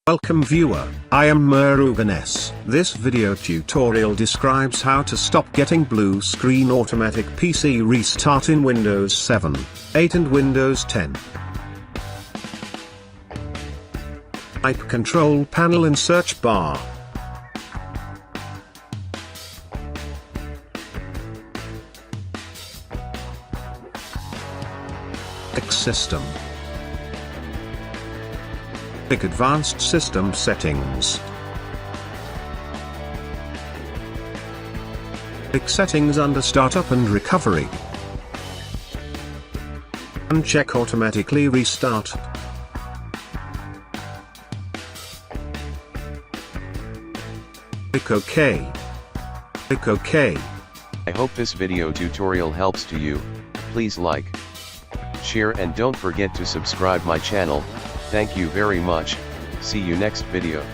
Welcome viewer, I am Murugan. This video tutorial describes how to stop getting blue screen automatic PC restart in Windows 7, 8 and Windows 10. Type Control Panel in search bar. System. Pick Advanced System Settings. Pick Settings under Startup and Recovery. Uncheck Automatically Restart. Click OK. Click OK. I hope this video tutorial helps to you. Please like, share and don't forget to subscribe my channel. Thank you very much. See you next video.